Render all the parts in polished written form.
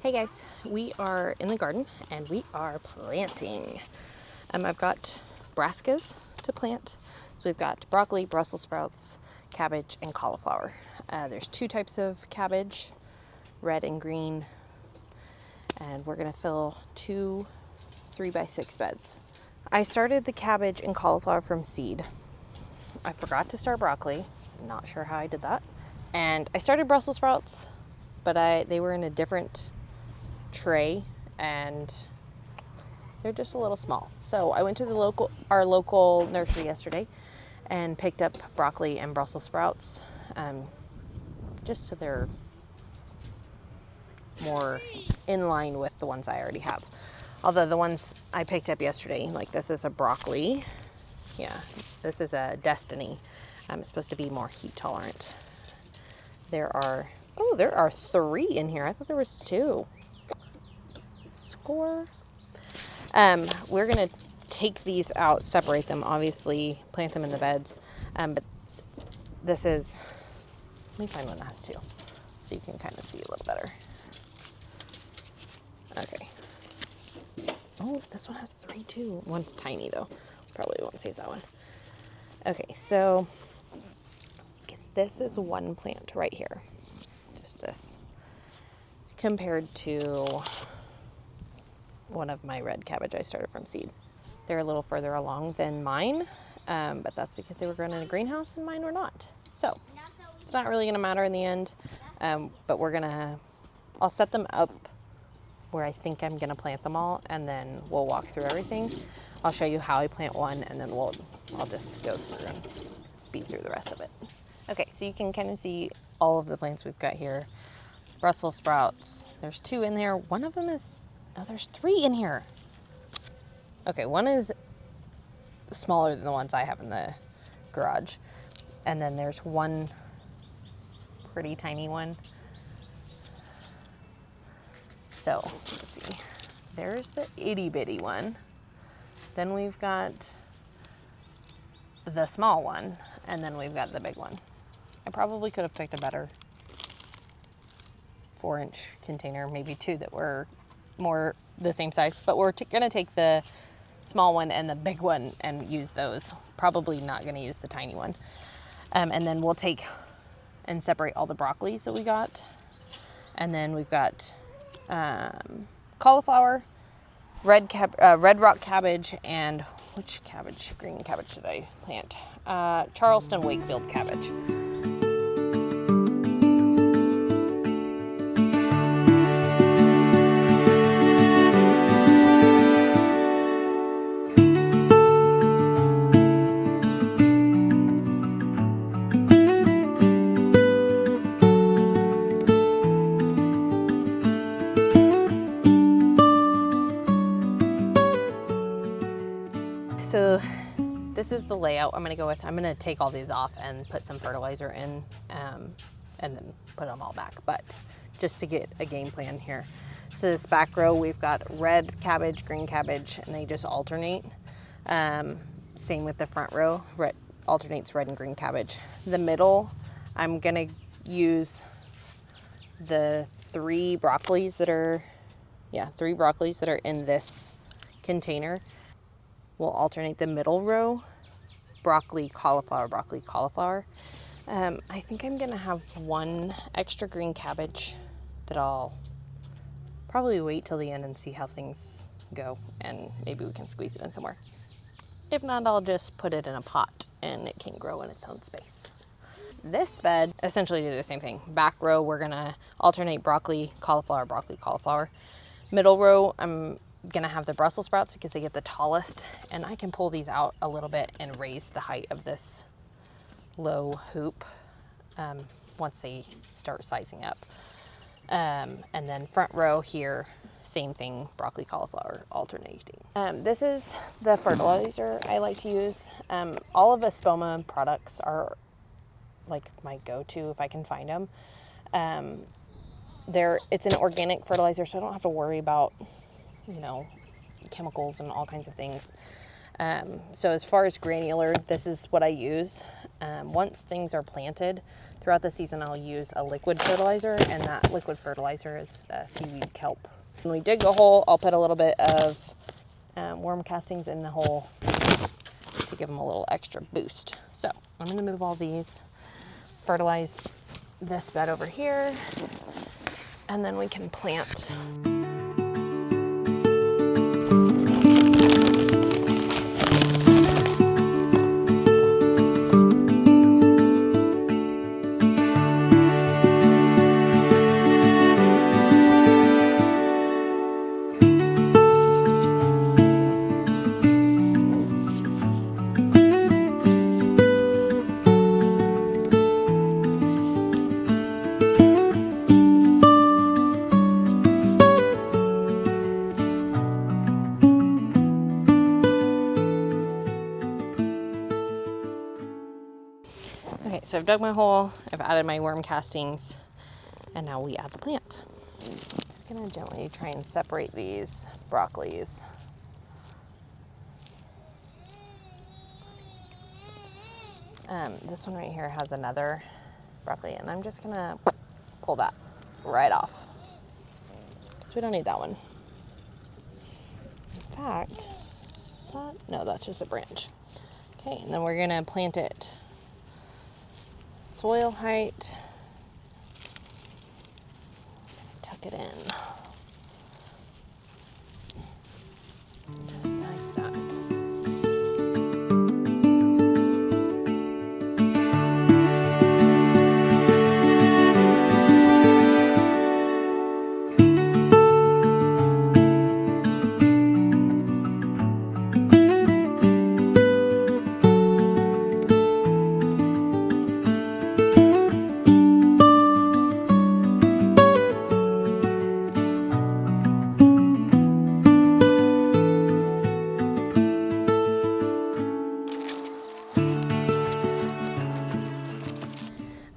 Hey guys, we are in the garden and we are planting. I've got brassicas to plant. So we've got broccoli, Brussels sprouts, cabbage, and cauliflower. There's two types of cabbage, red and green. And we're gonna fill two 3x6 beds. I started the cabbage and cauliflower from seed. I forgot to start broccoli. Not sure how I did that. And I started Brussels sprouts, but they were in a different tray and they're just a little small. So I went to our local nursery yesterday and picked up broccoli and Brussels sprouts, just so they're more in line with the ones I already have. Although the ones I picked up yesterday, like this is a broccoli. Yeah, this is a Destiny. It's supposed to be more heat tolerant. There are 3 in here. I thought there was 2. Score. We're gonna take these out, separate them, obviously, plant them in the beds. But this is, let me find one that has 2, so you can kind of see a little better. Okay. Oh, this one has 3 too. One's tiny though. Probably won't save that one. Okay, so this is one plant right here. Just this. Compared to one of my red cabbage I started from seed. They're a little further along than mine, but that's because they were grown in a greenhouse and mine were not. So it's not really gonna matter in the end, but I'll set them up where I think I'm gonna plant them all, and then we'll walk through everything. I'll show you how I plant one, and then I'll just go through and speed through the rest of it. Okay, so you can kind of see all of the plants we've got here. Brussels sprouts, there's 2 in there. One of them is, there's 3 in here. Okay, one is smaller than the ones I have in the garage. And then there's one pretty tiny one. So, let's see. There's the itty bitty one. Then we've got the small one, and then we've got the big one. I probably could have picked a better 4-inch container, maybe 2 that were more the same size, but we're gonna take the small one and the big one and use those. Probably not gonna use the tiny one. And then we'll take and separate all the broccolis that we got. And then we've got cauliflower, red rock cabbage, and which cabbage? Green cabbage did I plant? Charleston Wakefield cabbage. So this is the layout I'm gonna go with. I'm gonna take all these off and put some fertilizer in, and then put them all back, but just to get a game plan here. So this back row, we've got red cabbage, green cabbage, and they just alternate. Same with the front row, alternates red and green cabbage. The middle, I'm gonna use the 3 broccolis that are in this container. We'll alternate the middle row, broccoli, cauliflower, broccoli, cauliflower. I think I'm gonna have 1 extra green cabbage that I'll probably wait till the end and see how things go, and maybe we can squeeze it in somewhere. If not, I'll just put it in a pot and it can grow in its own space. This bed, essentially do the same thing. Back row, we're gonna alternate broccoli, cauliflower, broccoli, cauliflower. Middle row, I'm gonna have the Brussels sprouts because they get the tallest, and I can pull these out a little bit and raise the height of this low hoop once they start sizing up. And then front row here, same thing, broccoli, cauliflower, alternating. This is the fertilizer I like to use. All of the Espoma products are like my go-to if I can find them. It's an organic fertilizer, so I don't have to worry about chemicals and all kinds of things. So as far as granular, this is what I use. Once things are planted throughout the season, I'll use a liquid fertilizer, and that liquid fertilizer is seaweed kelp. When we dig a hole, I'll put a little bit of worm castings in the hole to give them a little extra boost. So I'm gonna move all these, fertilize this bed over here, and then we can plant. Okay, so I've dug my hole, I've added my worm castings, and now we add the plant. Just gonna gently try and separate these broccolis. This one right here has another broccoli, and I'm just gonna pull that right off, because we don't need that one. In fact, no, that's just a branch. Okay, and then we're gonna plant it soil height, tuck it in, just like that.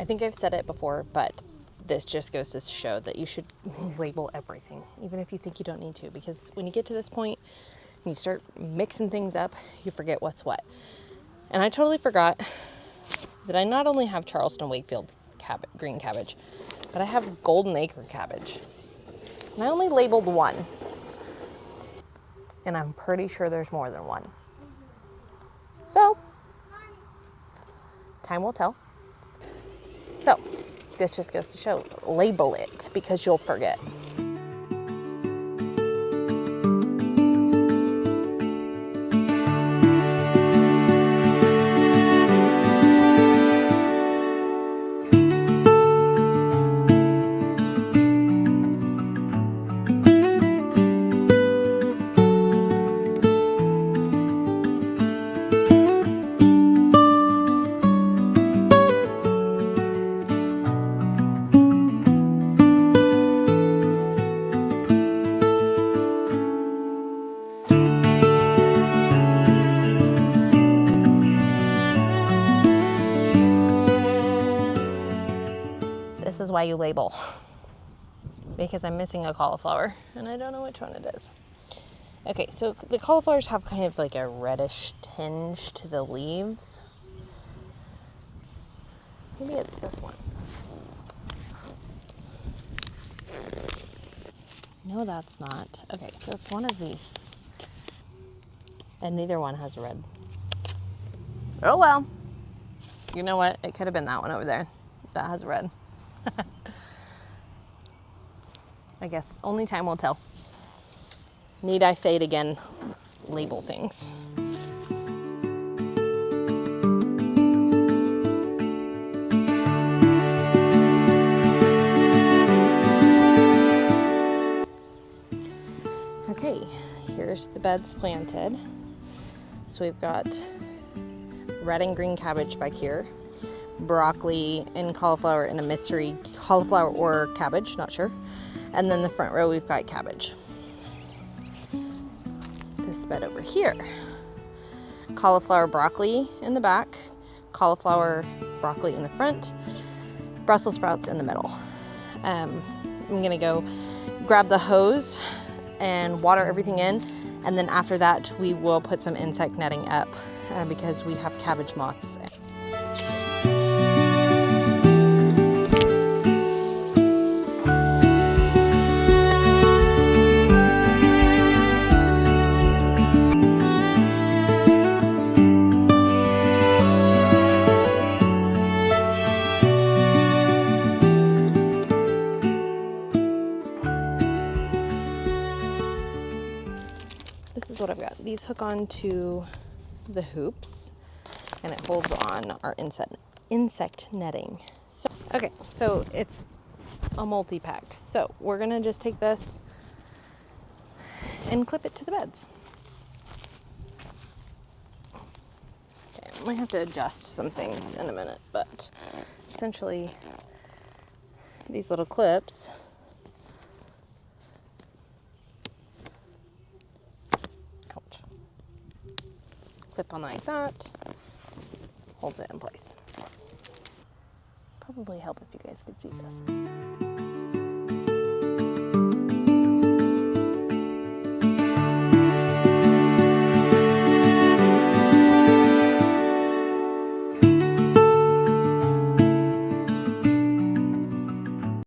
I think I've said it before, but this just goes to show that you should label everything, even if you think you don't need to, because when you get to this point and you start mixing things up, you forget what's what. And I totally forgot that I not only have Charleston Wakefield green cabbage, but I have Golden Acre cabbage. And I only labeled one. And I'm pretty sure there's more than one. So, time will tell. So, this just goes to show, label it, because you'll forget. This is why you label, because I'm missing a cauliflower and I don't know which one it is. Okay, so the cauliflowers have kind of like a reddish tinge to the leaves. Maybe it's this one. No, that's not. Okay, so it's one of these. And neither one has red. Oh well. You know what? It could have been that one over there that has red. I guess only time will tell. Need I say it again? Label things. Okay, here's the beds planted. So we've got red and green cabbage back here, broccoli and cauliflower in a mystery, cauliflower or cabbage, not sure. And then the front row, we've got cabbage. This bed over here, cauliflower, broccoli in the back, cauliflower, broccoli in the front, Brussels sprouts in the middle. I'm gonna go grab the hose and water everything in, And then after that, we will put some insect netting up because we have cabbage moths. This is what I've got. These hook on to the hoops and it holds on our insect netting. So, okay, so it's a multi-pack. So we're gonna just take this and clip it to the beds. Okay, I might have to adjust some things in a minute, but essentially these little clips clip on like that, holds it in place. Probably help if you guys could see this.